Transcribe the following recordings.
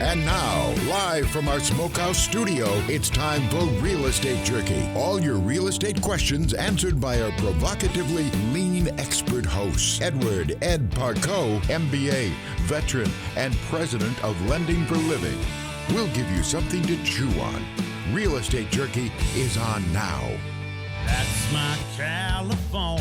And now, live from our Smokehouse studio, it's time for Real Estate Jerky. All your real estate questions answered by our provocatively lean expert hosts. Edward Ed Parco, MBA, veteran, and president of Lending for Living. We'll give you something to chew on. Real Estate Jerky is on now. That's my California.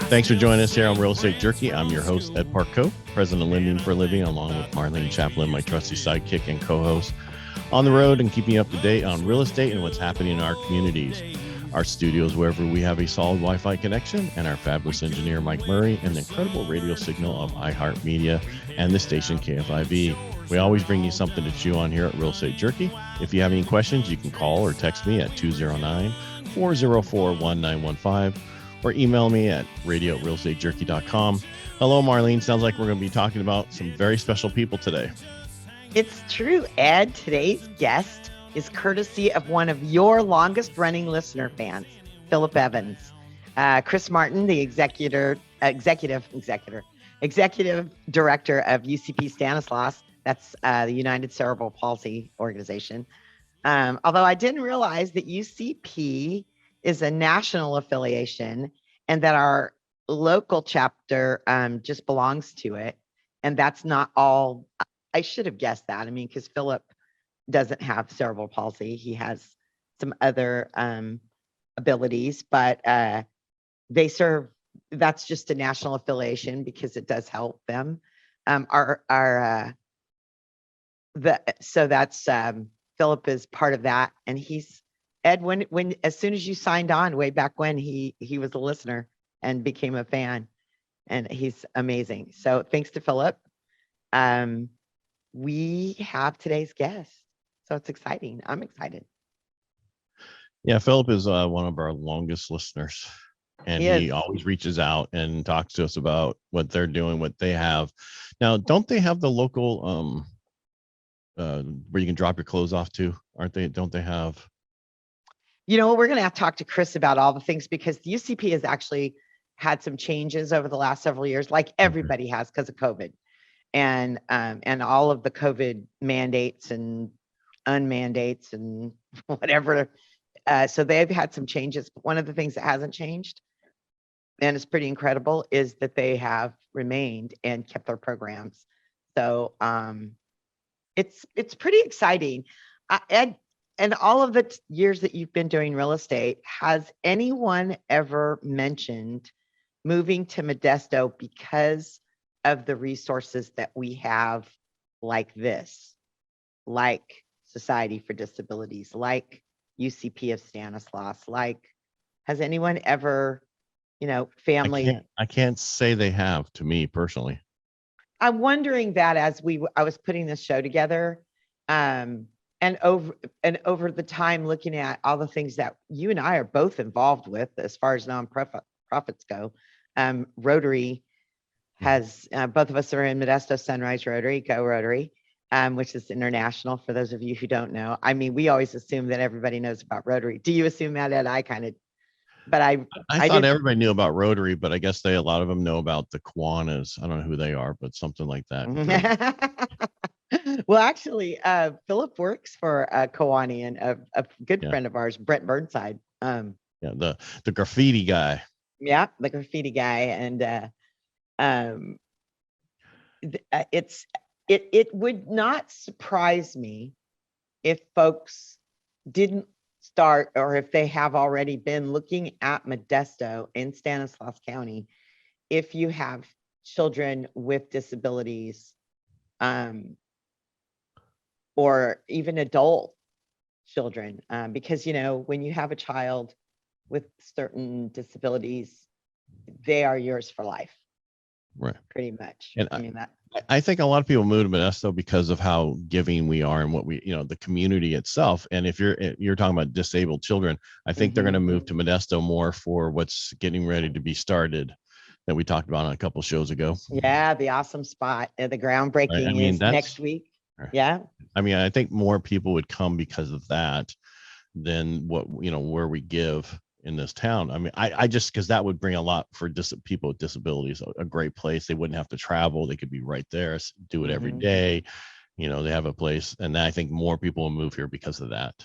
Thanks for joining us here on Real Estate Jerky. I'm your host, Ed Parco, president of Lending for Living, along with Marlene Chaplin, my trusty sidekick and co-host, on the road and keeping you up to date on real estate and what's happening in our communities. Our studios, wherever we have a solid Wi-Fi connection, and our fabulous engineer, Mike Murray, and the incredible radio signal of iHeartMedia and the station KFIV. We always bring you something to chew on here at Real Estate Jerky. If you have any questions, you can call or text me at 209-404-1915 or email me at radio@realestatejerky.com. Hello, Marlene. Sounds like we're going to be talking about some very special people today. It's true, Ed. Today's guest is courtesy of one of your longest running listener fans, Philip Evans. Chris Martin, the executive director of UCP Stanislaus. That's the United Cerebral Palsy organization. Although I didn't realize that UCP is a national affiliation and that our local chapter just belongs to it. And that's not all. I should have guessed that. I mean, because Philip doesn't have cerebral palsy. He has some other abilities, but that's just a national affiliation because it does help them. So that's Philip is part of that. And he's Ed, when as soon as you signed on way back when, he was a listener and became a fan, and he's amazing. So thanks to Philip. We have today's guest. So it's exciting. I'm excited. Yeah, Philip is one of our longest listeners, and he always reaches out and talks to us about what they're doing, what they have. Now, don't they have the local where you can drop your clothes off to? Aren't they? Don't they have? You know, we're going to have to talk to Chris about all the things, because the UCP has actually had some changes over the last several years, like everybody has because of COVID, and all of the COVID mandates and unmandates and whatever. So they've had some changes. But one of the things that hasn't changed, and it's pretty incredible, is that they have remained and kept their programs. So it's pretty exciting. Ed, and all of the years that you've been doing real estate, has anyone ever mentioned moving to Modesto because of the resources that we have, like this, like Society for Disabilities, like UCP of Stanislaus, like, has anyone ever, family? I can't say they have, to me personally. I'm wondering that as I was putting this show together, and over the time, looking at all the things that you and I are both involved with as far as nonprofits go. Rotary has, both of us are in Modesto Sunrise Rotary, Go Rotary, which is international for those of you who don't know. I mean, we always assume that everybody knows about Rotary. Do you assume that, Ed? I kind of, but I thought everybody knew about Rotary, but I guess a lot of them know about the Kiwanis. I don't know who they are, but something like that. Well, actually, Philip works for Kiwani, and a good friend of ours, Brent Burnside. The graffiti guy. Yeah, the graffiti guy, and it would not surprise me if folks didn't start, or if they have already been looking at Modesto in Stanislaus County, if you have children with disabilities, or even adult children, because, when you have a child with certain disabilities, they are yours for life. Right. Pretty much. And I mean, that. I think a lot of people move to Modesto because of how giving we are and what we, the community itself. And if you're talking about disabled children, I think they're going to move to Modesto more for what's getting ready to be started, that we talked about on a couple shows ago. Yeah, the awesome spot. The groundbreaking is next week. Yeah. I mean, I think more people would come because of that than what, where we give in this town. I mean, I just, because that would bring a lot for people with disabilities, a great place. They wouldn't have to travel. They could be right there, do it every day. You know, they have a place, and I think more people will move here because of that.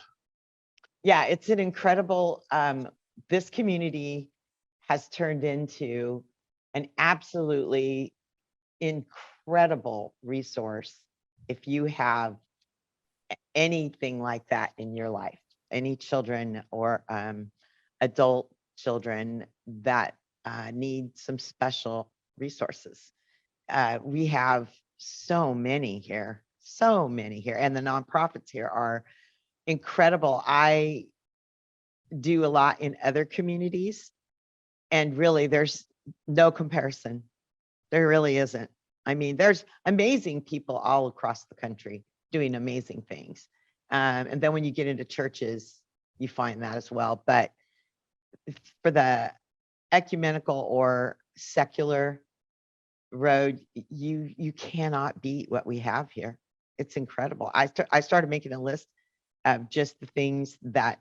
Yeah, it's an incredible, this community has turned into an absolutely incredible resource if you have anything like that in your life, any children or adult children that need some special resources. We have so many here, and the nonprofits here are incredible. I do a lot in other communities, and really there's no comparison. There really isn't. I mean, there's amazing people all across the country doing amazing things. And then when you get into churches, you find that as well. But for the ecumenical or secular road, you cannot beat what we have here. It's incredible. I started making a list of just the things that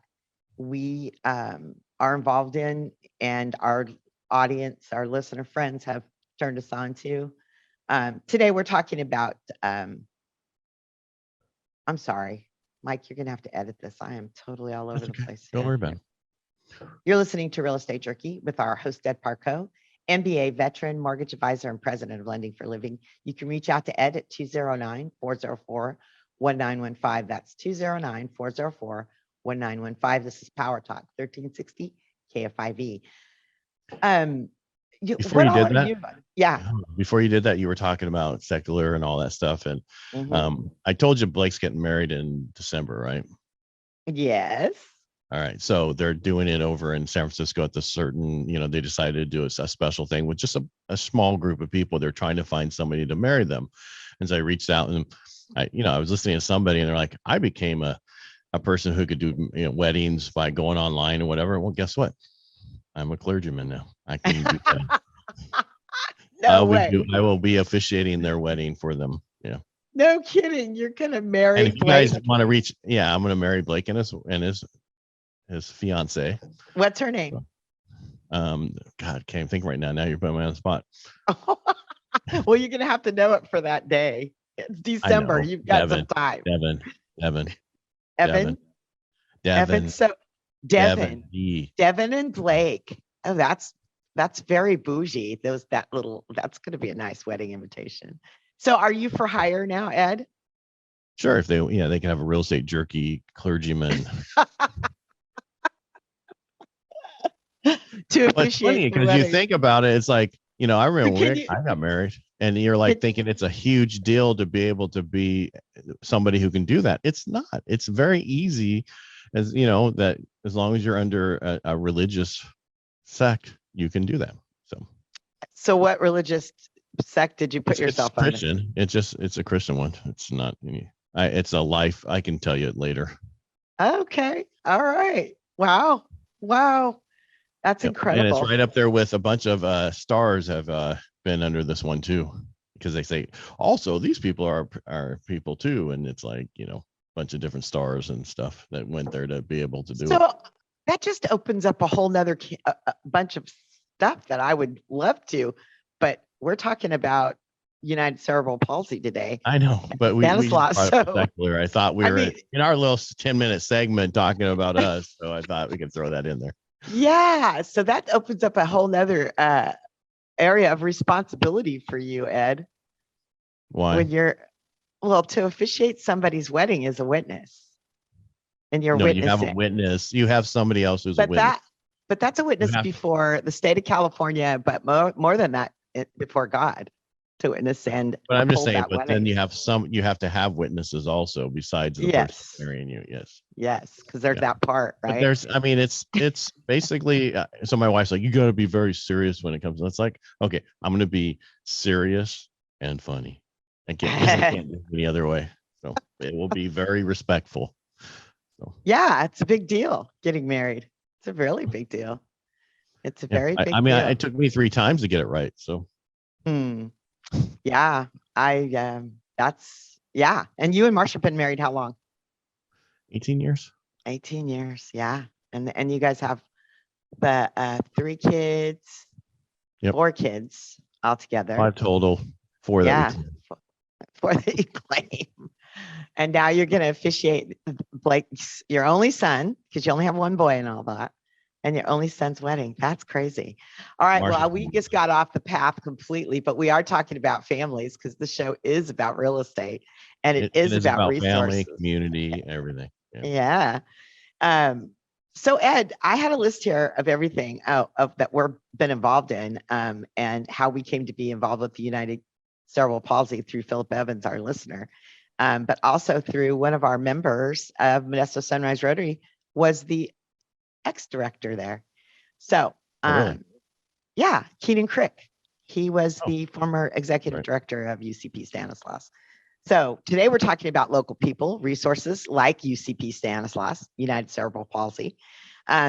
we are involved in, and our audience, our listener friends have turned us on to. Today we're talking about, I'm sorry, Mike, you're gonna have to edit this. I am totally all over the place. Don't worry about it. You're listening to Real Estate Jerky with our host, Ed Parco, MBA veteran, mortgage advisor, and president of Lending for Living. You can reach out to Ed at 209-404-1915. That's 209-404-1915. This is PowerTalk 1360 KFIV. Before you did that, yeah. Before you did that, you were talking about secular and all that stuff, and I told you Blake's getting married in December, right? Yes. All right, so they're doing it over in San Francisco at the certain, you know, they decided to do a special thing with just a small group of people. They're trying to find somebody to marry them, and so I reached out, and I was listening to somebody, and they're like, I became a person who could do, you know, weddings by going online or whatever. Well, guess what? I'm a clergyman now. I can do that. No way. I will be officiating their wedding for them. Yeah. No kidding. You're gonna marry And if Blake. you guys want to reach, I'm going to marry Blake and his fiance. What's her name? God, can't think right now. Now you're putting me on the spot. Well, you're gonna have to know it for that day. It's December. You've got some time. Evan. So Devin and Blake. Oh, that's very bougie. That's going to be a nice wedding invitation. So are you for hire now, Ed? Sure. If they can have a Real Estate Jerky clergyman. To appreciate because you think about it, it's like, you know, I remember I got married, and you're like thinking it's a huge deal to be able to be somebody who can do that. It's not. It's very easy, as you know, that as long as you're under a religious sect, you can do that. So what religious sect did you put yourself under? Christian. It's a Christian one. It's not any. It's a life. I can tell you it later. Okay. All right. Wow. That's incredible. And it's right up there with a bunch of stars have been under this one too, because they say also these people are people too, and it's like, you know, a bunch of different stars and stuff that went there to be able to do it. So that just opens up a whole nother bunch of stuff that I would love to, but we're talking about United Cerebral Palsy today. I know, but we secular. I thought we were in our little 10-minute segment talking about us, so I thought we could throw that in there. Yeah, so that opens up a whole nother area of responsibility for you, Ed. Why? When to officiate somebody's wedding is a witness. And you're witnessing. You have a witness. You have somebody else who's a witness. But that's a witness before the state of California, but more than that, before God to witness. But I'm just saying, but then you have to have witnesses also besides the person marrying you. Yes, because there's that part, right? But it's basically, so my wife's like, you got to be very serious when it comes to, it's like, okay, I'm going to be serious and funny. I can't do it any other way. So it will be very respectful. So. Yeah, it's a big deal getting married. It's a really big deal. It's a very big deal. It took me 3 times to get it right. So. Yeah, and you and Marsha have been married how long? 18 years. 18 years. Yeah. And you guys have the 3 kids, Yep. 4 kids altogether. 5 total, 4 Yeah, that we 4 that you claim. And now you're going to officiate Blake's, your only son, because you only have 1 boy and all that, and your only son's wedding. That's crazy. All right. Marcia. Well, we just got off the path completely, but we are talking about families because the show is about real estate and it is about resources. Family, community, everything. Yeah. So Ed, I had a list here of everything of that we're been involved in and how we came to be involved with the United Cerebral Palsy through Philip Evans, our listener, but also through one of our members of Modesto Sunrise Rotary was the ex-director there. So Really? yeah, Keenan Crick. He was the former executive director of UCP Stanislaus. So today we're talking about local people, resources like UCP Stanislaus, United Cerebral Palsy.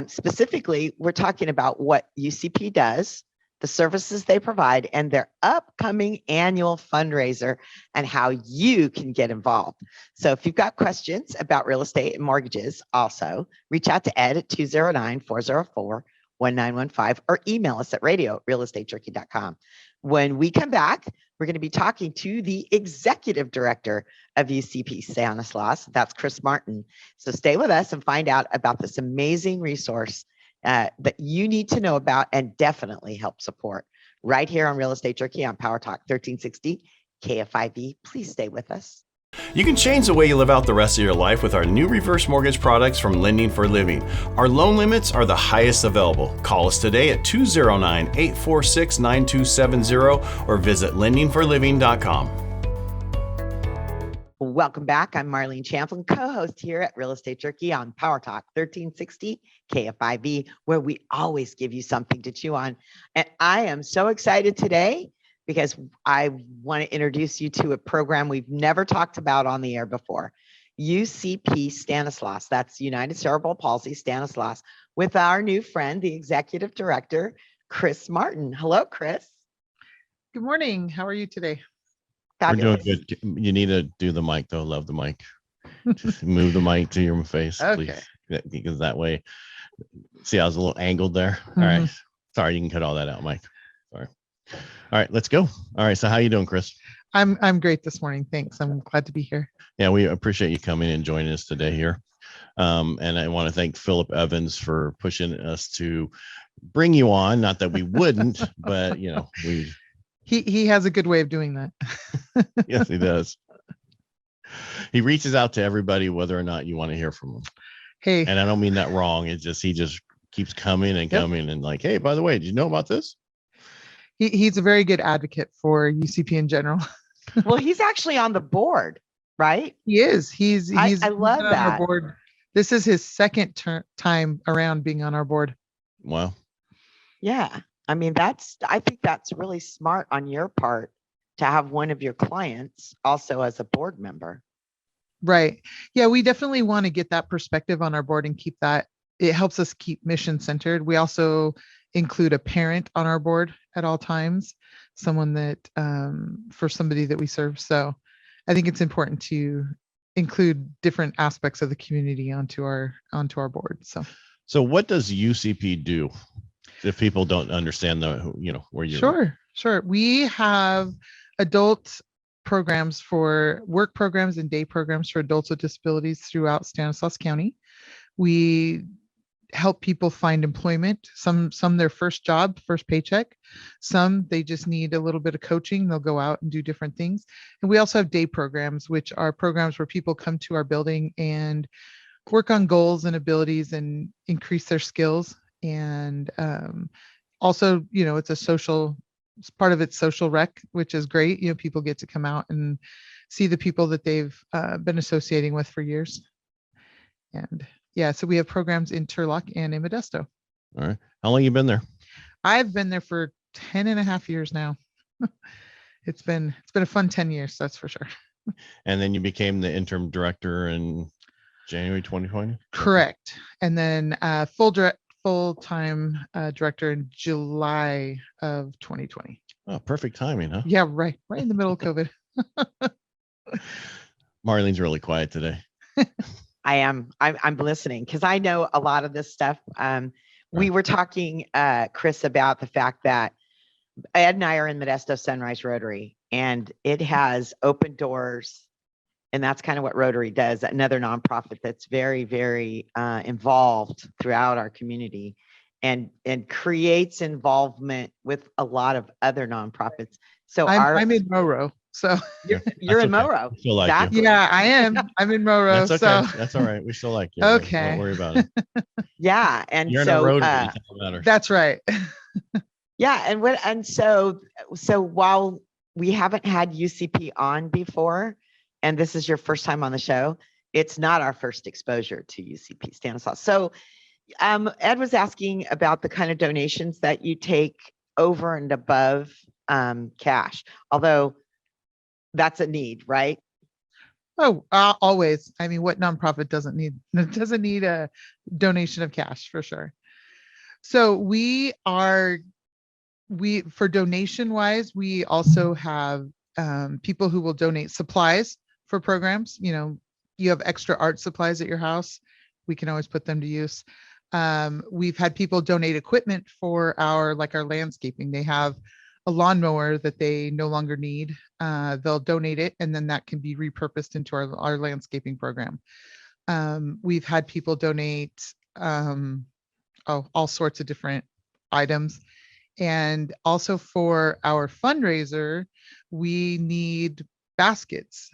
Specifically, we're talking about what UCP does, the services they provide, and their upcoming annual fundraiser and how you can get involved. So if you've got questions about real estate and mortgages, also reach out to Ed at 209-404-1915 or email us at radio@realestatejerky.com. When we come back, we're going to be talking to the executive director of UCP Stanislaus. That's Chris Martin. So stay with us and find out about this amazing resource that you need to know about and definitely help support right here on Real Estate Jerky on PowerTalk 1360 KFIV. Please stay with us. You can change the way you live out the rest of your life with our new reverse mortgage products from Lending for Living. Our loan limits are the highest available. Call us today at 209-846-9270 or visit lendingforliving.com. Welcome back. I'm Marlene Champlin, co-host here at Real Estate Jerky on PowerTalk 1360 KFIV, where we always give you something to chew on. And I am so excited today because I want to introduce you to a program we've never talked about on the air before. UCP Stanislaus, that's United Cerebral Palsy Stanislaus, with our new friend, the executive director, Chris Martin. Hello, Chris. Good morning. How are you today? Fabulous. We're doing good. You need to do the mic though. Love the mic. Just move the mic to your face, please. Because that way, see, I was a little angled there. All right. Sorry, you can cut all that out, Mike. Sorry. All right, let's go. All right. So how you doing, Chris? I'm great this morning. Thanks. I'm glad to be here. Yeah, we appreciate you coming and joining us today here. And I want to thank Philip Evans for pushing us to bring you on. Not that we wouldn't, but you know, he has a good way of doing that. Yes, he does. He reaches out to everybody, whether or not you want to hear from him. Hey, and I don't mean that wrong. It's just he just keeps coming and coming and like, hey, by the way, did you know about this? He's a very good advocate for UCP in general. Well, he's actually on the board, right? He is. I love on that. Our board. This is his second time around being on our board. Wow. Yeah. I mean, I think that's really smart on your part to have one of your clients also as a board member. Right. Yeah, we definitely want to get that perspective on our board and keep that. It helps us keep mission centered. We also include a parent on our board at all times, someone that for somebody that we serve. So I think it's important to include different aspects of the community onto our board. So what does UCP do if people don't understand where you're Sure. We have adult programs for work programs and day programs for adults with disabilities throughout Stanislaus County. We help people find employment. Some their first job, first paycheck. Some they just need a little bit of coaching. They'll go out and do different things. And we also have day programs, which are programs where people come to our building and work on goals and abilities and increase their skills. And also, it's part of its social rec, which is great. People get to come out and see the people that they've been associating with for years. And yeah, so we have programs in Turlock and in Modesto. All right. How long you been there? I've been there for 10 and a half years now. It's been a fun 10 years, that's for sure. And then you became the interim director in January 2020? Correct. And then full-time director in July of 2020. Oh, perfect timing, huh? Yeah, right in the middle of COVID. Marlene's really quiet today. I am. I'm listening because I know a lot of this stuff. we were talking, Chris, about the fact that Ed and I are in Modesto Sunrise Rotary, and it has open doors. And that's kind of what Rotary does, another nonprofit that's very, very involved throughout our community and creates involvement with a lot of other nonprofits. So I'm in Moro. So you're in okay. Moro. We still like you. Exactly. yeah, I am. I'm in Moro. That's okay. So That's all right. We still like you. Okay. Don't worry about it. Yeah. And You're in so a Rotary. That's all that matters. that's right. yeah. And so while we haven't had UCP on before, and this is your first time on the show, it's not our first exposure to UCP Stanislaus. So Ed was asking about the kind of donations that you take over and above cash, although that's a need, right? Oh, always. I mean, what nonprofit doesn't need a donation of cash for sure. So for donation wise, we also have people who will donate supplies for programs. You know, you have extra art supplies at your house, we can always put them to use. We've had people donate equipment for our landscaping. They have a lawnmower that they no longer need. They'll donate it, and then that can be repurposed into our landscaping program. We've had people donate all sorts of different items. And also for our fundraiser, we need baskets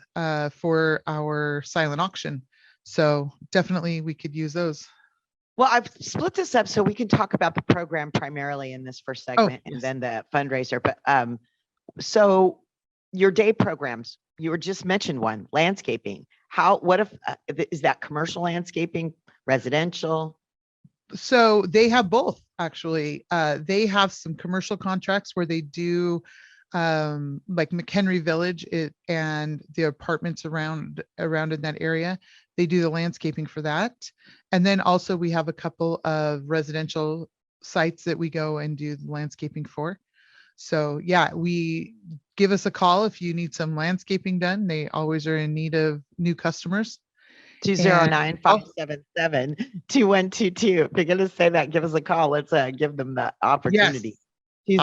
for our silent auction. So definitely we could use those. Well, I've split this up so we can talk about the program primarily in this first segment and yes. then the fundraiser. But so your day programs, you were just mentioned one, landscaping. What if is that commercial landscaping, residential? So they have both, actually. They have some commercial contracts where they do like McHenry Village and the apartments around in that area. They do the landscaping for that. And then also we have a couple of residential sites that we go and do the landscaping for. So yeah, give us a call if you need some landscaping done. They always are in need of new customers. 209-577-2122. If you're going to say that, give us a call. Let's give them the opportunity. Yes.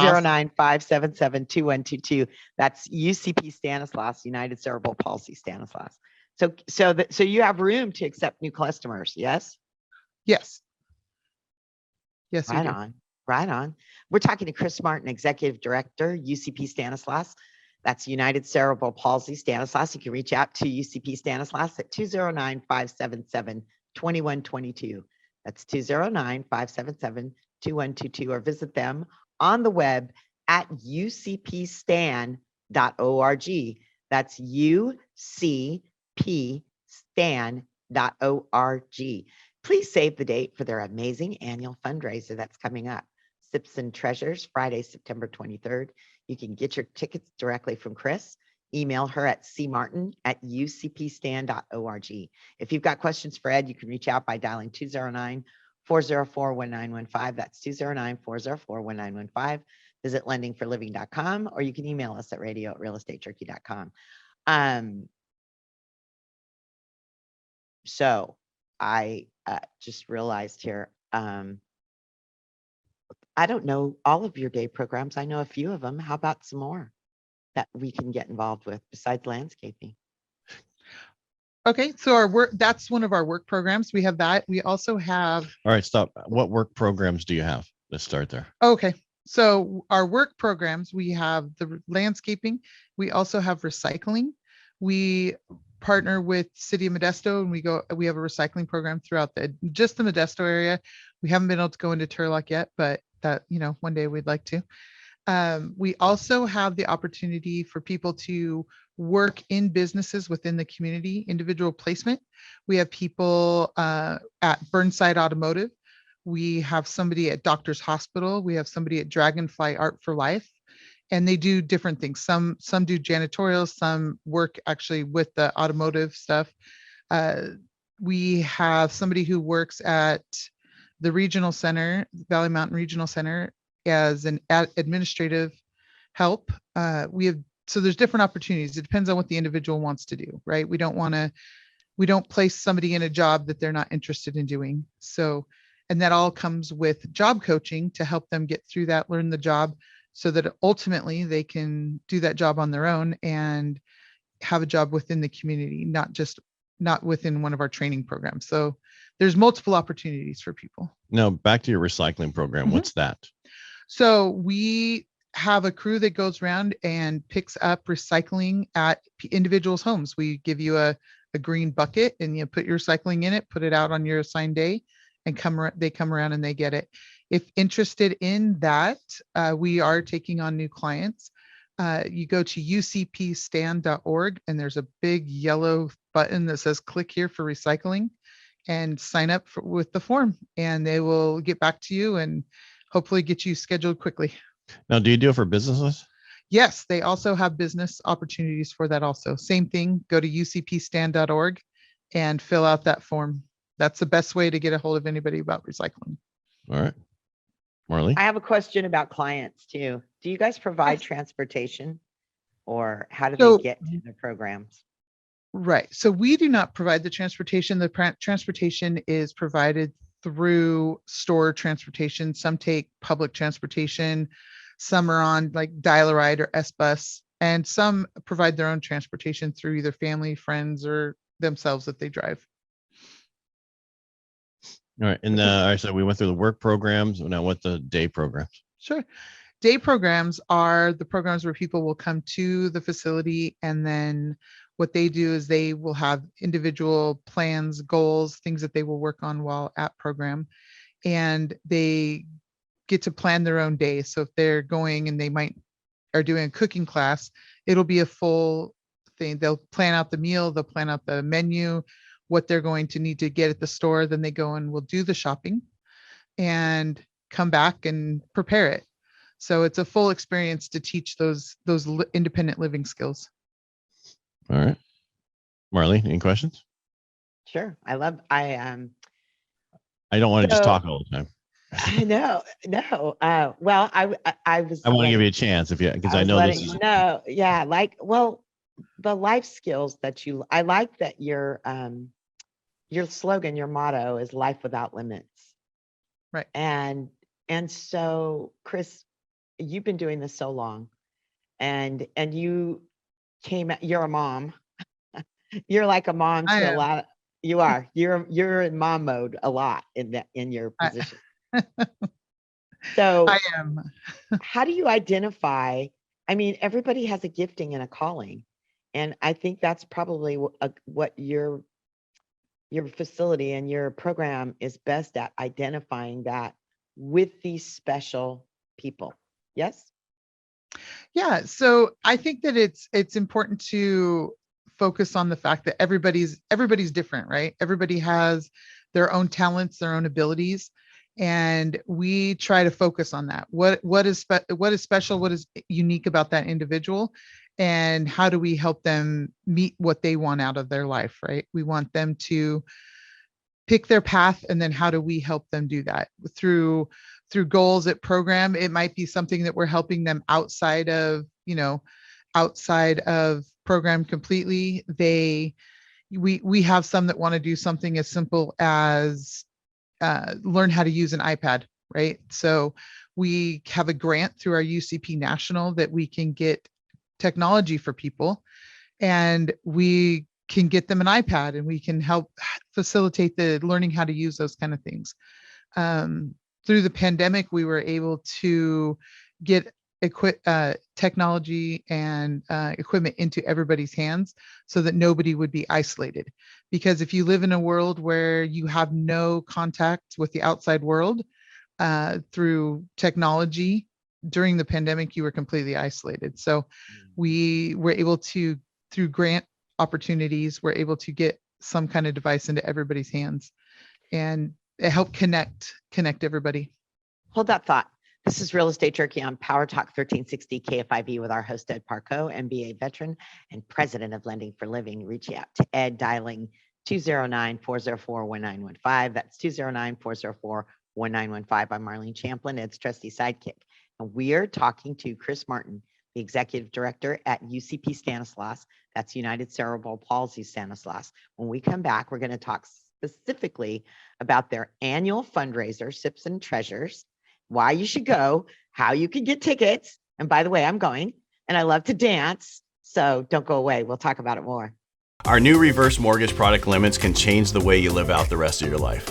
209-577-2122. That's UCP Stanislaus, United Cerebral Palsy Stanislaus. So you have room to accept new customers, yes? Yes. Yes, right on. Right on. We're talking to Chris Martin, Executive Director, UCP Stanislaus. That's United Cerebral Palsy Stanislaus. You can reach out to UCP Stanislaus at 209-577-2122. That's 209-577-2122, or visit them on the web at ucpstan.org. That's ucpstan.org. Please save the date for their amazing annual fundraiser that's coming up. Sips and Treasures, Friday, September 23rd. You can get your tickets directly from Chris. Email her at cmartin@ucpstan.org. If you've got questions for Ed, you can reach out by dialing 209-404-1915. That's 209-404-1915. Visit lendingforliving.com, or you can email us at radio@realestatejerky.com. So I just realized here, I don't know all of your day programs. I know a few of them. How about some more that we can get involved with besides landscaping? Okay, so that's one of our work programs. We have that. We also have. All right, stop. What work programs do you have? Let's start there. Okay, so our work programs, we have the landscaping. We also have recycling. We partner with City of Modesto, and we have a recycling program throughout just the Modesto area. We haven't been able to go into Turlock yet, but that, one day we'd like to. We also have the opportunity for people to work in businesses within the community, individual placement. We have people at Burnside Automotive. We have somebody at Doctors Hospital. We have somebody at Dragonfly Art for Life. And they do different things. Some do janitorial, some work actually with the automotive stuff. We have somebody who works at the regional center, Valley Mountain Regional Center, as an administrative help. So there's different opportunities. It depends on what the individual wants to do, right? We don't place somebody in a job that they're not interested in doing. So And that all comes with job coaching to help them get through that, learn the job, so that ultimately they can do that job on their own and have a job within the community, not within one of our training programs. So there's multiple opportunities for people. Now, back to your recycling program. Mhm. What's that? So we have a crew that goes around and picks up recycling at individuals' homes. We give you a green bucket and you put your recycling in it, put it out on your assigned day, and they come around and they get it. If interested in that, we are taking on new clients. You go to ucpstan.org and there's a big yellow button that says click here for recycling, and sign up with the form, and they will get back to you and hopefully get you scheduled quickly. Now, do you do it for businesses? Yes, they also have business opportunities for that also. Same thing, go to ucpstan.org and fill out that form. That's the best way to get a hold of anybody about recycling. All right. Marley? I have a question about clients too. Do you guys provide Yes. transportation, or how do So- they get to the programs? Right. So we do not provide the transportation. The transportation is provided through store transportation. Some take public transportation. Some are on like Dial-A-Ride or S-Bus, and some provide their own transportation through either family, friends, or themselves if they drive. All right. And all right, so we went through the work programs. Now, what the day programs? Sure. Day programs are the programs where people will come to the facility, and then what they do is they will have individual plans, goals, things that they will work on while at program, and they get to plan their own day. So if they're going and are doing a cooking class, it'll be a full thing. They'll plan out the meal, they'll plan out the menu, what they're going to need to get at the store. Then they go and will do the shopping and come back and prepare it. So it's a full experience to teach those independent living skills. All right. Marley, any questions? Sure. I don't want to just talk all the time. I know. No. Well, I was. I want to give you a chance because I know this is. No. Yeah. The life skills that I like that your slogan, your motto is life without limits. Right. And so, Chris, you've been doing this so long, and you're a mom. You're like a mom to a lot. You are. You're in mom mode a lot in your position. So I am. how do you identify? I mean, everybody has a gifting and a calling, and I think that's probably what your facility and your program is best at, identifying that with these special people. Yes. Yeah. So I think that it's important to focus on the fact that everybody's different, right? Everybody has their own talents, their own abilities, and we try to focus on that. What is special? What is unique about that individual? And how do we help them meet what they want out of their life, right? We want them to pick their path, and then how do we help them do that through goals at program? It might be something that we're helping them outside of program completely. We have some that want to do something as simple as learn how to use an iPad, right? So we have a grant through our UCP National that we can get technology for people, and we can get them an iPad, and we can help facilitate the learning how to use those kind of things. Through the pandemic, we were able to get technology and equipment into everybody's hands so that nobody would be isolated. Because if you live in a world where you have no contact with the outside world through technology, during the pandemic, you were completely isolated. So we were able to, through grant opportunities, we're able to get some kind of device into everybody's hands, and it helped connect everybody. Hold that thought. This is Real Estate Jerky on PowerTalk 1360 KFIV with our host, Ed Parco, MBA veteran and president of Lending for Living. Reach out to Ed dialing 209-404-1915. That's 209-404-1915. I'm Marlene Champlin, Ed's trusty sidekick. And we are talking to Chris Martin, the executive director at UCP Stanislaus. That's United Cerebral Palsy Stanislaus. When we come back, we're going to talk specifically about their annual fundraiser, Sips and Treasures, why you should go, how you can get tickets. And by the way, I'm going, and I love to dance. So don't go away. We'll talk about it more. Our new reverse mortgage product limits can change the way you live out the rest of your life.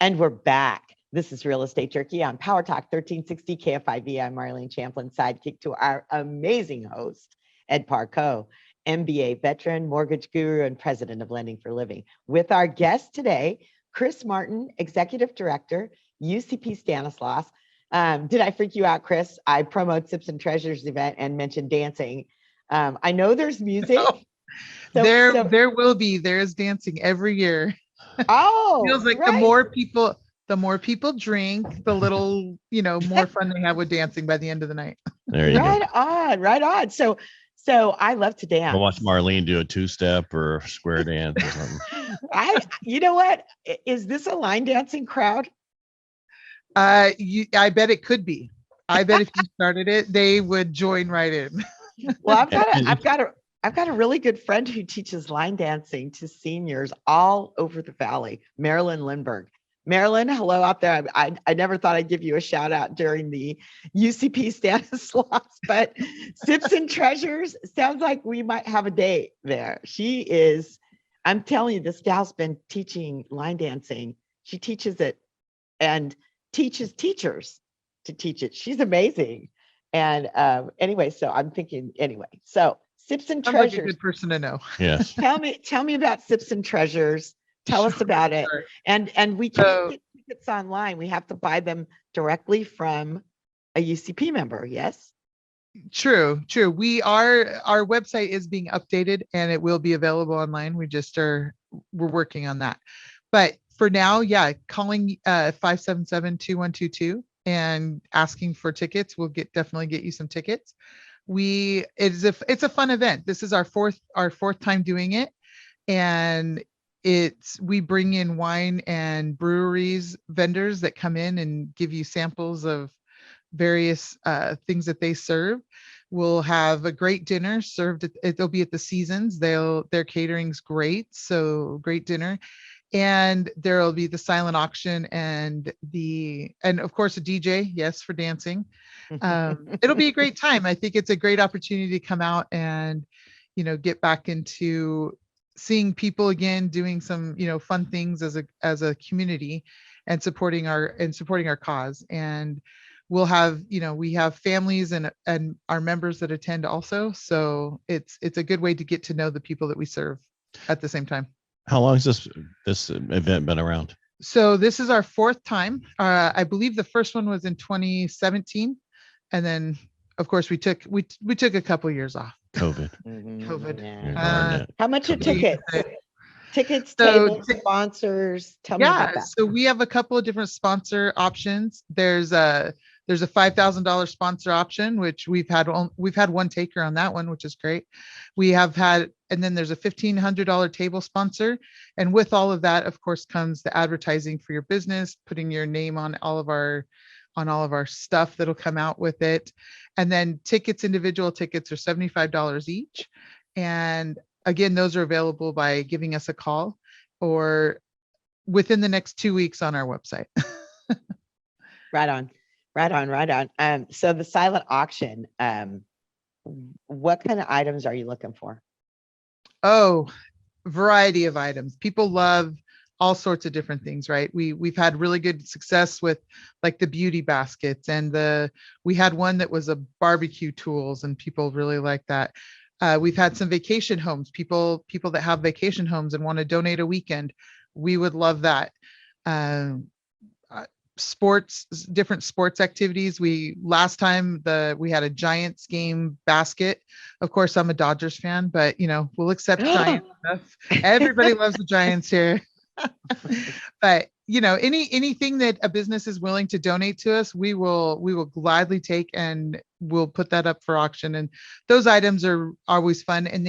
And we're back. This is Real Estate Jerky on PowerTalk 1360 KFIV. I'm Marlene Champlin, sidekick to our amazing host, Ed Parco, MBA veteran, mortgage guru, and president of Lending for Living. With our guest today, Chris Martin, executive director, UCP Stanislaus. Did I freak you out, Chris? I promote Sips and Treasures event and mentioned dancing. I know there's music. There will be. There's dancing every year. Oh, feels like right. the more people drink, the little, more fun they have with dancing by the end of the night. There you go. Right on. So I love to dance. I'll watch Marlene do a two-step or a square dance or something. You know what? Is this a line dancing crowd? I bet it could be. I bet if you started it, they would join right in. Well, I've got a really good friend who teaches line dancing to seniors all over the valley, Marilyn Lindbergh. Marilyn, hello out there. I never thought I'd give you a shout out during the UCP Stanislaus, but Sips and Treasures sounds like we might have a date there. I'm telling you, this gal's been teaching line dancing. She teaches it and teaches teachers to teach it. She's amazing. And anyway, so I'm thinking, so Sips and Treasures. Like a good person to know. Yes. Tell me about Sips and Treasures. Tell us about it. And we can't get tickets online. We have to buy them directly from a UCP member. Yes. True. Our website is being updated and it will be available online. We're working on that. But for now, calling 577-2122 and asking for tickets will definitely get you some tickets. It's a fun event. This is our fourth time doing it, and we bring in wine and breweries vendors that come in and give you samples of various things that they serve. We'll have a great dinner served. It'll be at the Seasons. Their catering's great, so great dinner. And there'll be the silent auction and of course a DJ, yes, for dancing. It'll be a great time. I think it's a great opportunity to come out and, get back into seeing people again, doing some, fun things as a community and supporting our cause. And we'll have, we have families and our members that attend also. So it's a good way to get to know the people that we serve at the same time. How long has this event been around? So this is our fourth time. I believe the first one was in 2017, and then of course we took a couple years off. COVID. COVID. Yeah. How much are tickets? Tickets, tables, sponsors. Tell me about that. So we have a couple of different sponsor options. There's a $5,000 sponsor option, which we've had one taker on that one, which is great. And then there's a $1,500 table sponsor. And with all of that, of course, comes the advertising for your business, putting your name on all of our stuff that'll come out with it. And then individual tickets are $75 each. And again, those are available by giving us a call or within the next 2 weeks on our website. Right on. So the silent auction, what kind of items are you looking for? Oh, variety of items. People love all sorts of different things, right? We've had really good success with like the beauty baskets, and we had one that was a barbecue tools, and people really like that. We've had some vacation homes, people that have vacation homes and want to donate a weekend. We would love that. Different sports activities. Last time we had a Giants game basket. Of course, I'm a Dodgers fan, but we'll accept Giants stuff. Everybody loves the Giants here. But anything that a business is willing to donate to us, we will gladly take, and we'll put that up for auction. And those items are always fun. And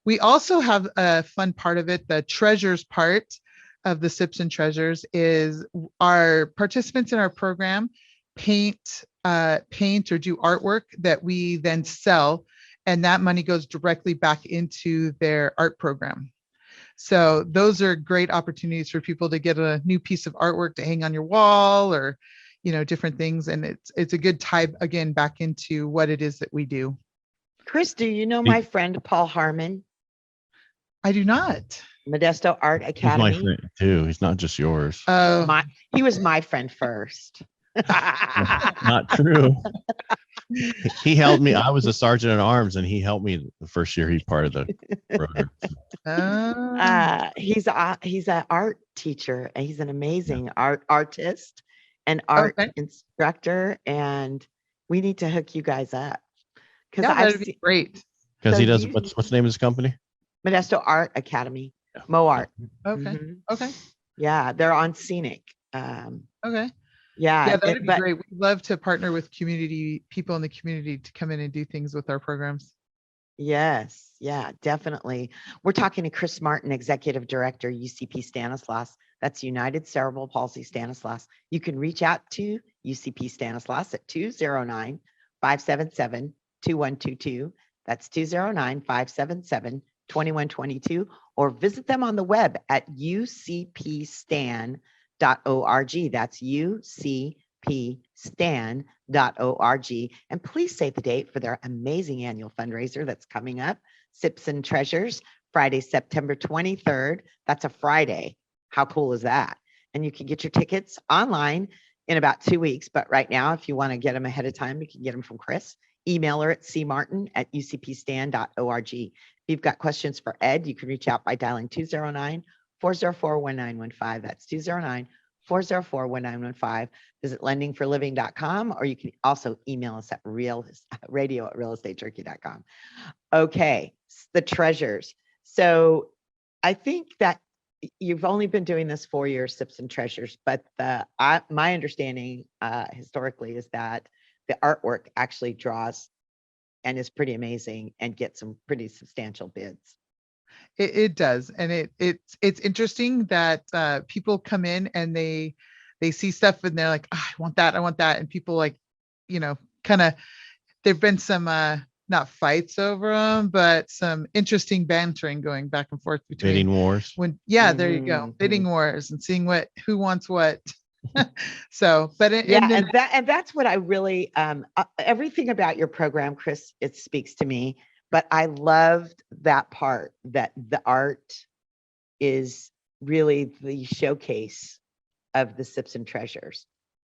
we also have a fun part of it. The treasures part of the Sips and Treasures is our participants in our program paint or do artwork that we then sell and that money goes directly back into their art program. So those are great opportunities for people to get a new piece of artwork to hang on your wall, or, you know, different things. And it's a good tie again back into what it is that we do. Chris, do you know my friend Paul Harmon? I do not. Modesto Art He's Academy. my friend too. He's not just yours. He was my friend first. Not true. He helped me. I was a sergeant at arms, and he helped me the first year. He's part of the program. He's an art teacher, and he's an amazing artist and art instructor. And we need to hook you guys up because that'd be great. Because he does. What's the name of his company? Modesto Art Academy. Mo Art. Okay. Okay. Yeah, they're on Scenic. Okay. Yeah, that'd be great. We'd love to partner with people in the community to come in and do things with our programs. Yes, yeah, definitely. We're talking to Chris Martin, Executive Director, UCP Stanislaus. That's United Cerebral Palsy Stanislaus. You can reach out to UCP Stanislaus at 209-577-2122. That's 209-577-2122, or visit them on the web at ucpstan.org. That's ucpstan.org. And please save the date for their amazing annual fundraiser that's coming up, Sips and Treasures, Friday, September 23rd. That's a Friday. How cool is that? And you can get your tickets online in about 2 weeks. But right now, if you want to get them ahead of time, you can get them from Chris. Email her at cmartin@ucpstan.org. If you've got questions for Ed, you can reach out by dialing 209-404-1915. That's 209-404-1915. Visit lendingforliving.com, or you can also email us at radio@realestatejerky.com. Okay, the treasures. So I think that you've only been doing this 4 years, Sips and Treasures, but my understanding historically is that the artwork actually draws and is pretty amazing and gets some pretty substantial bids. It does. And it's interesting that people come in and they see stuff and they're like, oh, I want that. And people like, you know, kind of, there've been some, not fights over them, but some interesting bantering going back and forth between bidding wars. There you go. Bidding wars and seeing who wants what. So, but and that's what I really, everything about your program, Chris, it speaks to me. But I loved that part, that the art is really the showcase of the Sips and Treasures.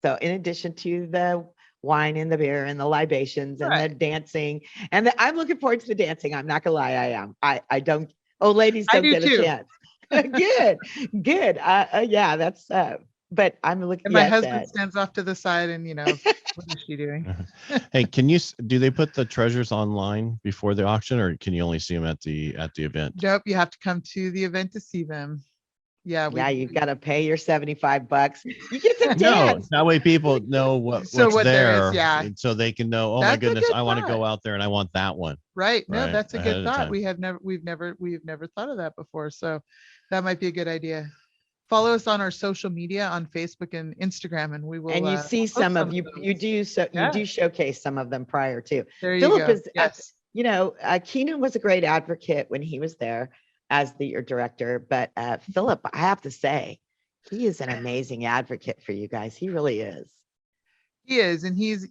So in addition to the wine and the beer and the libations and the dancing, and I'm looking forward to the dancing. I'm not gonna lie, I am. I don't. Oh, ladies don't get a chance. Good. Yeah, that's. But I'm looking. And my husband stands off to the side, and what is she doing? Hey, do they put the treasures online before the auction, or can you only see them at the event? Nope, you have to come to the event to see them. Yeah, you've got to pay your $75. You get to dance. No, that way people know what's there, there is, so they can know. Oh, my goodness, I want to go out there and I want that one. Right. No, that's a good thought. We've never thought of that before. So that might be a good idea. Follow us on our social media on Facebook and Instagram, and we will. And you see some of you. You do showcase some of them prior to. There you Philip go. is, yes. Keenan was a great advocate when he was there as your director, but Philip, I have to say, he is an amazing advocate for you guys. He really is. He is, and he's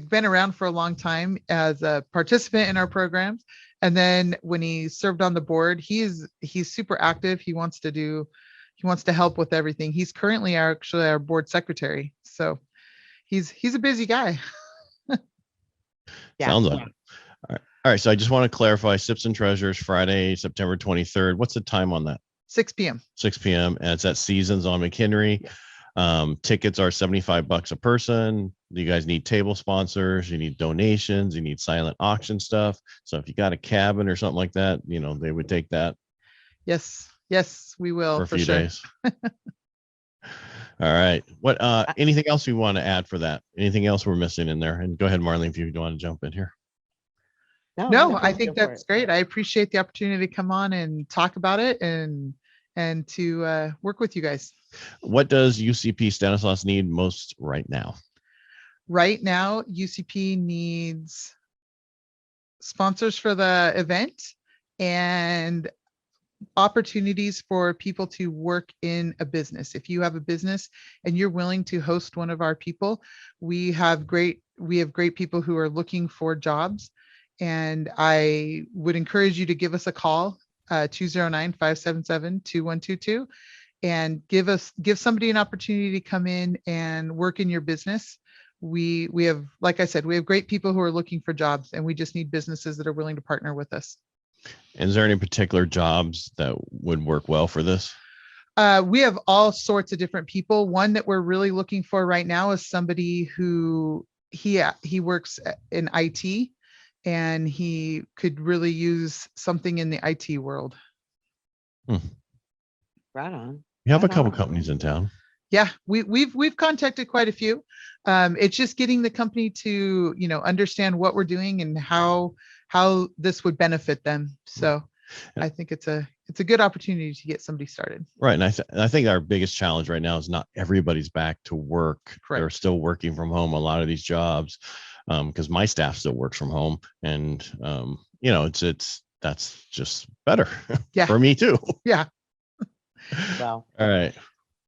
been around for a long time as a participant in our programs. And then when he served on the board, he's super active. He wants to help with everything. He's currently actually our board secretary. So he's a busy guy. Yeah. Sounds like it. All right. So I just want to clarify, Sips and Treasures, Friday, September 23rd. What's the time on that? 6 p.m. 6 p.m. And it's at Seasons on McHenry. Tickets are $75 a person. You guys need table sponsors, you need donations, you need silent auction stuff. So if you got a cabin or something like that, they would take that. Yes, we will for a few days. All right. What anything else you want to add for that? Anything else we're missing in there? And go ahead, Marlene, if you want to jump in here. No, I think that's great. I appreciate the opportunity to come on and talk about it and to work with you guys. What does UCP Stanislaus need most right now? Right now, UCP needs sponsors for the event and opportunities for people to work in a business. If you have a business and you're willing to host one of our people, we have great people who are looking for jobs. And I would encourage you to give us a call, 209-577-2122, and give somebody an opportunity to come in and work in your business. We have, like I said, we have great people who are looking for jobs, and we just need businesses that are willing to partner with us. Is there any particular jobs that would work well for this? We have all sorts of different people. One that we're really looking for right now is somebody who he works in IT, and he could really use something in the IT world. Right on. You have Right a couple on. companies in town. Yeah, we've contacted quite a few. It's just getting the company to, understand what we're doing and how this would benefit them. So I think it's a good opportunity to get somebody started. Right. And I think our biggest challenge right now is not everybody's back to work. Correct. They're still working from home, a lot of these jobs, because my staff still works from home. And, that's just better for me too. Yeah. Well, all right.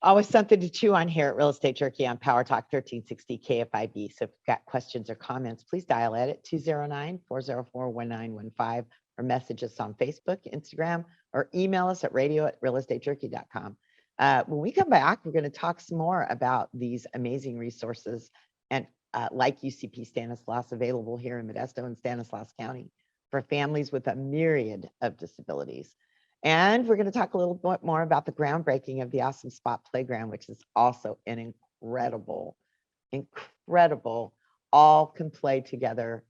Always something to chew on here at Real Estate Jerky on PowerTalk 1360 KFIV. So if you've got questions or comments, please dial at 209-404-1915 or message us on Facebook, Instagram, or email us at radio@realestatejerky.com. When we come back, we're going to talk some more about these amazing resources and like UCP Stanislaus available here in Modesto and Stanislaus County for families with a myriad of disabilities. And we're going to talk a little bit more about the groundbreaking of the Awesome Spot Playground, which is also an incredible, all can play together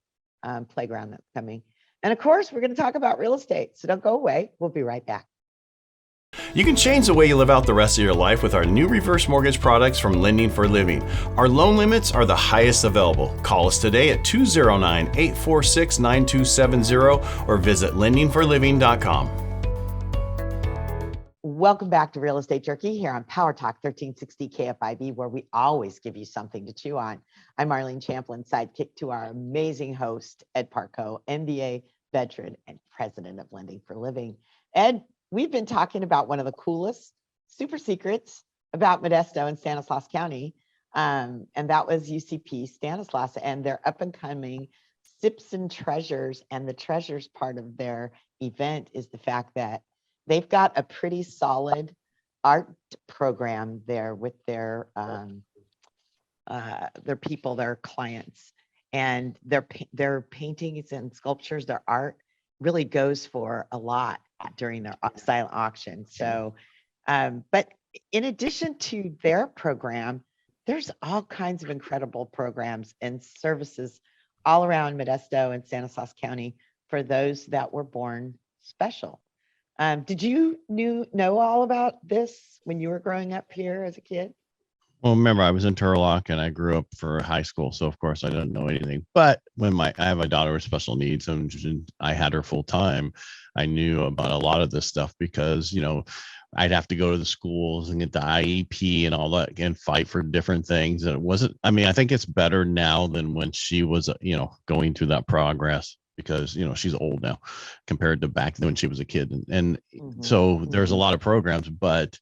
playground that's coming. And of course, we're going to talk about real estate. So don't go away. We'll be right back. You can change the way you live out the rest of your life with our new reverse mortgage products from Lending for Living. Our loan limits are the highest available. Call us today at 209-846-9270 or visit lendingforliving.com. Welcome back to Real Estate Jerky here on PowerTalk 1360 KFIV, where we always give you something to chew on. I'm Marlene Champlin, sidekick to our amazing host, Ed Parco, MBA veteran and president of Lending for Living. Ed, we've been talking about one of the coolest super secrets about Modesto and Stanislaus County, and that was UCP Stanislaus and their up and coming Sips and Treasures. And the treasures part of their event is the fact that they've got a pretty solid art program there with their people, their clients, and their paintings and sculptures, their art really goes for a lot during their silent auction. So, but in addition to their program, there's all kinds of incredible programs and services all around Modesto and Stanislaus County for those that were born special. Did you know all about this when you were growing up here as a kid? Well, remember, I was in Turlock and I grew up for high school. So, of course, I didn't know anything. But when I have a daughter with special needs and I had her full time, I knew about a lot of this stuff because, I'd have to go to the schools and get the IEP and all that and fight for different things. And it wasn't, I think it's better now than when she was, going through that progress. Because she's old now compared to back then when she was a kid, and so there's a lot of programs, but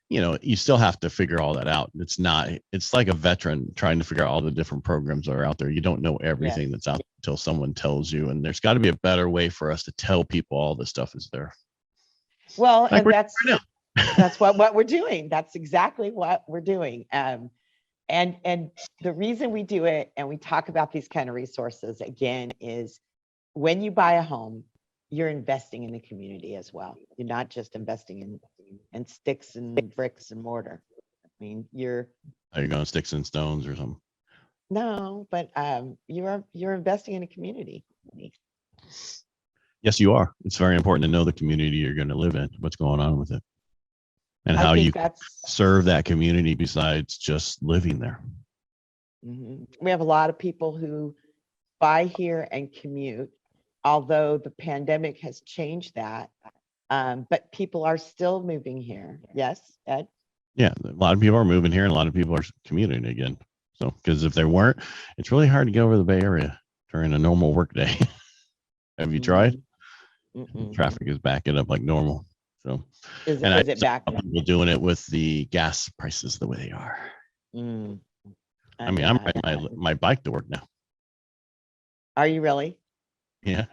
you still have to figure all that out. It's like a veteran trying to figure out all the different programs that are out there. You don't know everything that's out until someone tells you, and there's got to be a better way for us to tell people all this stuff is there. Well, like, and that's what we're doing. That's exactly what we're doing. And the reason we do it and we talk about these kind of resources again is when you buy a home, you're investing in the community as well. You're not just investing in sticks and bricks and mortar. You're going sticks and stones or something. No, but you're investing in a community. Yes, you are. It's very important to know the community you're going to live in, what's going on with it, and how you serve that community besides just living there. Mm-hmm. We have a lot of people who buy here and commute, although the pandemic has changed that. But people are still moving here. Yes, Ed? Yeah, a lot of people are moving here and a lot of people are commuting again. So, because if they weren't, it's really hard to get over the Bay Area during a normal work day. Have you tried? Mm-mm. Traffic is backing up like normal. So, Is and it back? people doing it with the gas prices the way they are. Mm. I mean, I'm riding my bike to work now. Are you really? Yeah.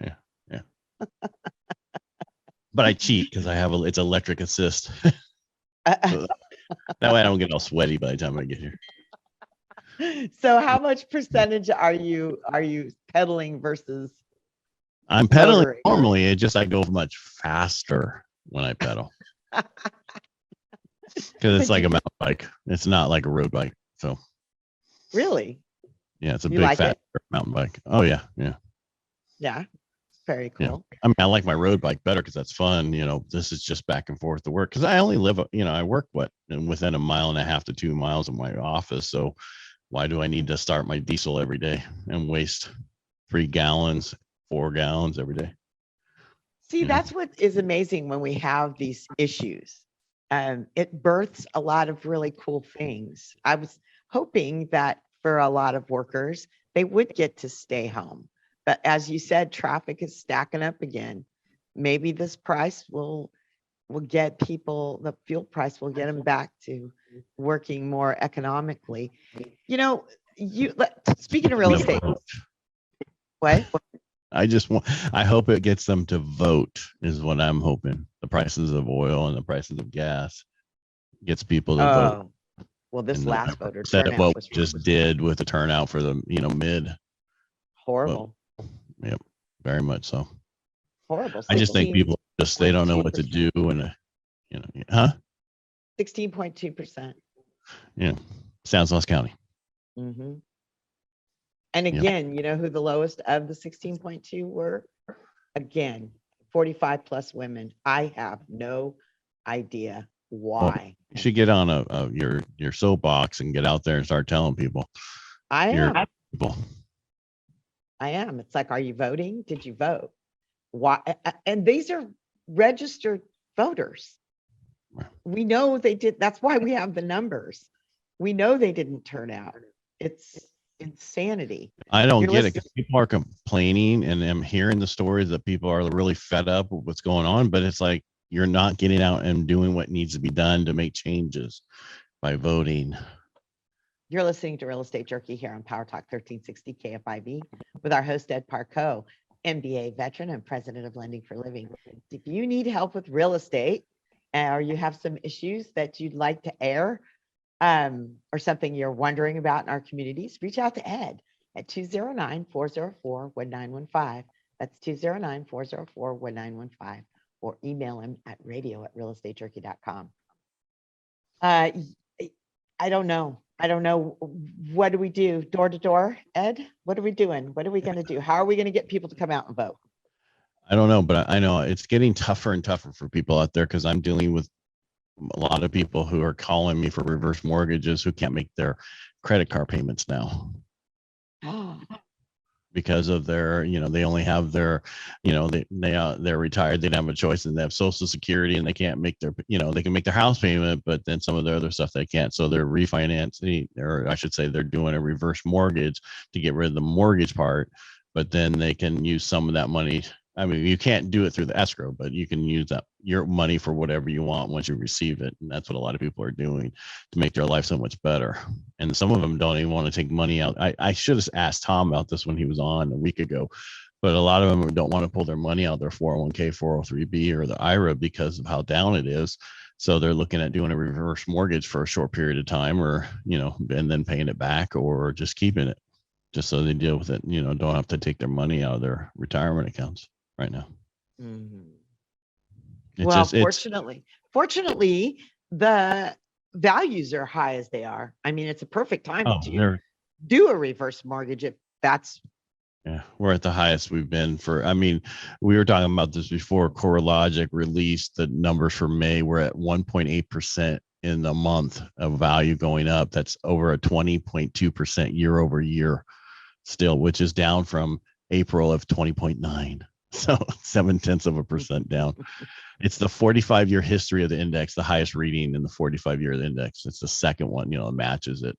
But I cheat because it's electric assist. So that way I don't get all sweaty by the time I get here. So how much percentage are you pedaling versus I'm pedaling motoring? normally. I go much faster when I pedal. Because it's like a mountain bike. It's not like a road bike. So really? yeah, it's a You big like fat it? mountain bike. Oh yeah. Yeah. Very cool. I mean, I like my road bike better because that's fun. This is just back and forth to work because I only live, I work within 1.5 miles to 2 miles of my office. So why do I need to start my diesel every day and waste 3 gallons, 4 gallons every day? See, that's what is amazing when we have these issues. It births a lot of really cool things. I was hoping that for a lot of workers, they would get to stay home. But as you said, traffic is stacking up again. Maybe this price will get people, the fuel price will get them back to working more economically. Speaking of real estate, what? I hope it gets them to vote is what I'm hoping. The prices of oil and the prices of gas gets people to vote. Well, this last voter instead of turnout what was we just did with the turnout for the mid. horrible. Yep, very much so. Horrible. I just think people they don't know what to do, and 16.2%. Yeah, Stanislaus County. Mm-hmm. And again, you know who the lowest of the 16.2 were? Again, 45 plus women. I have no idea why. Well, you should get on your soapbox and get out there and start telling people. I am. People. I am. It's like, are you voting? Did you vote? Why? And these are registered voters. We know they did. That's why we have the numbers. We know they didn't turn out. It's insanity. I don't get it because people are complaining, and I'm hearing the stories that people are really fed up with what's going on. But it's like you're not getting out and doing what needs to be done to make changes by voting. You're listening to Real Estate Jerky here on PowerTalk 1360 KFIV with our host, Ed Parco, MBA veteran and president of Lending for Living. If you need help with real estate or you have some issues that you'd like to air or something you're wondering about in our communities, reach out to Ed at 209-404-1915. That's 209-404-1915, or email him at radio@realestatejerky.com. I don't know. What do we do? Door to door, Ed? What are we doing? What are we going to do? How are we going to get people to come out and vote? I don't know, but I know it's getting tougher and tougher for people out there because I'm dealing with a lot of people who are calling me for reverse mortgages who can't make their credit card payments now. Because of their, they only have their, they're retired, they don't have a choice, and they have Social Security, and they can't make their, they can make their house payment, but then some of the other stuff they can't. So they're refinancing, or I should say, they're doing a reverse mortgage to get rid of the mortgage part, but then they can use some of that money. I mean, you can't do it through the escrow, but you can use your money for whatever you want once you receive it. And that's what a lot of people are doing to make their life so much better. And some of them don't even want to take money out. I should have asked Tom about this when he was on a week ago, but a lot of them don't want to pull their money out, their 401k, 403b, or the IRA because of how down it is. So they're looking at doing a reverse mortgage for a short period of time, or, and then paying it back, or just keeping it just so they deal with it, don't have to take their money out of their retirement accounts right now. Mm-hmm. Well, fortunately, the values are high as they are. I mean, it's a perfect time to do a reverse mortgage if that's. Yeah, we're at the highest we've been we were talking about this before. CoreLogic released the numbers for May. We're at 1.8% in the month of value going up. That's over a 20.2% year over year still, which is down from April of 20.9. So 0.7% down. It's the 45-year history of the index, the highest reading in the 45-year of the index. It's the second one, it matches it.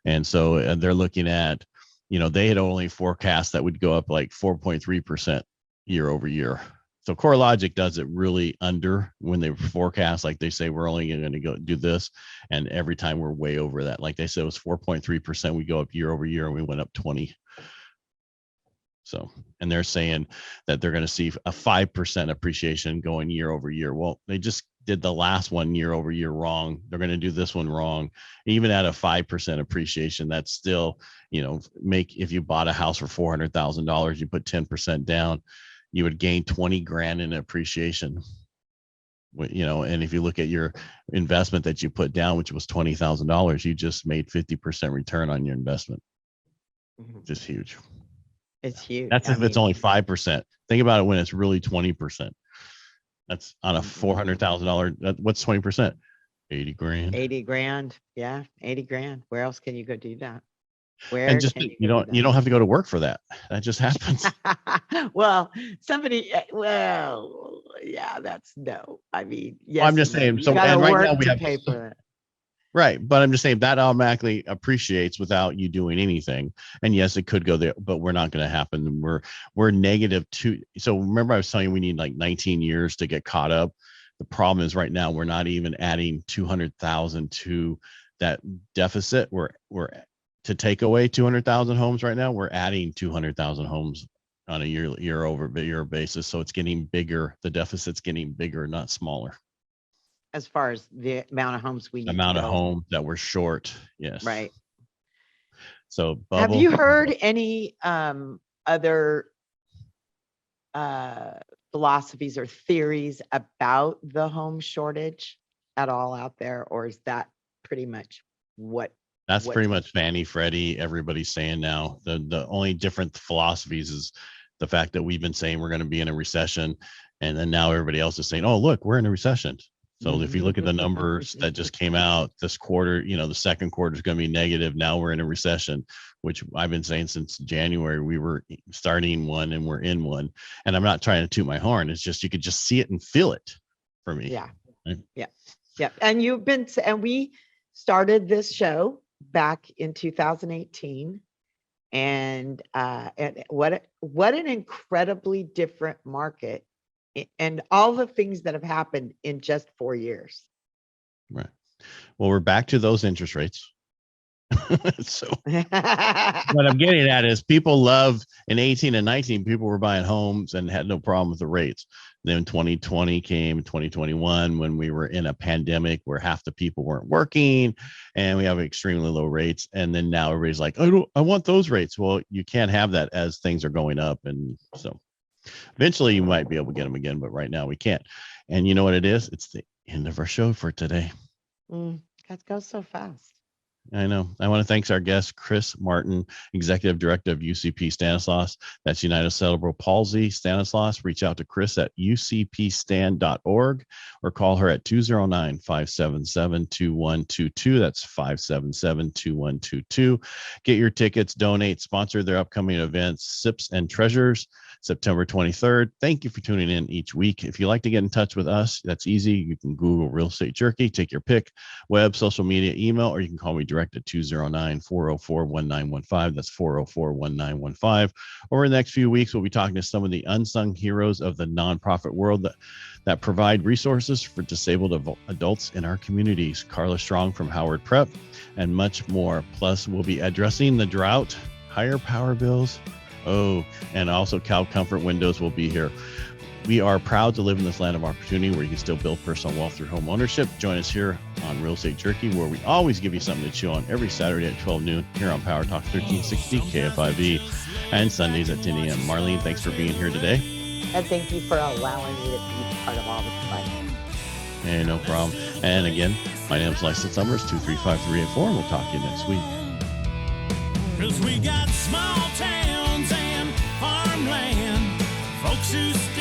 And so they're looking at, they had only forecast that would go up like 4.3% year over year. So CoreLogic does it really under when they forecast, like they say, we're only going to go do this. And every time we're way over that, like they said, it was 4.3%. We go up year over year and we went up 20. So, and they're saying that they're going to see a 5% appreciation going year over year. Well, they just did the last one year over year wrong. They're going to do this one wrong. Even at a 5% appreciation, that's still, if you bought a house for $400,000, you put 10% down, you would gain 20 grand in appreciation. And if you look at your investment that you put down, which was $20,000, you just made 50% return on your investment. Just huge. It's huge. That's if it's only 5%. Think about it when it's really 20%. That's on a $400,000. What's 20%? 80 grand. 80 grand. Yeah, 80 grand. Where else can you go do that? Where and just you don't have to go to work for that. That just happens. Well, yeah, that's no. I mean, yes. Well, I'm just saying. So and right now we have pay for that. Right, but I'm just saying that automatically appreciates without you doing anything. And yes, it could go there, but we're not going to happen. We're -2. So remember, I was telling you we need like 19 years to get caught up. The problem is right now we're not even adding 200,000 to that deficit. We're to take away 200,000 homes right now. We're adding 200,000 homes on a year over year basis. So it's getting bigger. The deficit's getting bigger, not smaller. As far as the amount of homes we need. Amount of homes that we're short. Yes. Right. So have you heard any other philosophies or theories about the home shortage at all out there? Or is that pretty much what? That's pretty much Fannie, Freddie, everybody's saying now. The only different philosophies is the fact that we've been saying we're going to be in a recession. And then now everybody else is saying, oh, look, we're in a recession. So if you look at the numbers that just came out this quarter, the second quarter is going to be negative. Now we're in a recession, which I've been saying since January. We were starting one and we're in one. And I'm not trying to toot my horn. It's just you could just see it and feel it for me. Yeah. Right? Yeah. And we started this show back in 2018. And what an incredibly different market. And all the things that have happened in just 4 years. Right. Well, we're back to those interest rates. So what I'm getting at is people love in 18 and 19, people were buying homes and had no problem with the rates. Then 2020 came, 2021, when we were in a pandemic where half the people weren't working and we have extremely low rates. And then now everybody's like, I want those rates. Well, you can't have that as things are going up. And so eventually you might be able to get them again, but right now we can't. And you know what it is? It's the end of our show for today. That goes so fast. I know. I want to thank our guest, Chris Martin, Executive Director of UCP Stanislaus. That's United Cerebral Palsy Stanislaus. Reach out to Chris at ucpstan.org or call her at 209-577-2122. That's 577-2122. Get your tickets, donate, sponsor their upcoming events, Sips and Treasures, September 23rd. Thank you for tuning in each week. If you'd like to get in touch with us, that's easy. You can Google Real Estate Jerky, take your pick, web, social media, email, or you can call me direct at 209-404-1915. That's 404-1915. Over the next few weeks, we'll be talking to some of the unsung heroes of the nonprofit world that provide resources for disabled adults in our communities. Carla Strong from Howard Prep and much more. Plus, we'll be addressing the drought, higher power bills, and also Cal Comfort Windows will be here. We are proud to live in this land of opportunity where you can still build personal wealth through home ownership. Join us here on Real Estate Jerky, where we always give you something to chew on every Saturday at 12 noon here on PowerTalk 1360 KFIV and Sundays at 10 a.m. Marlene, thanks for being here today. And thank you for allowing me to be part of all this fun. Hey, no problem. And again, my name is License Summers, 235-384, and we'll talk to you next week. 'Cause we got small towns and farmland, folks who still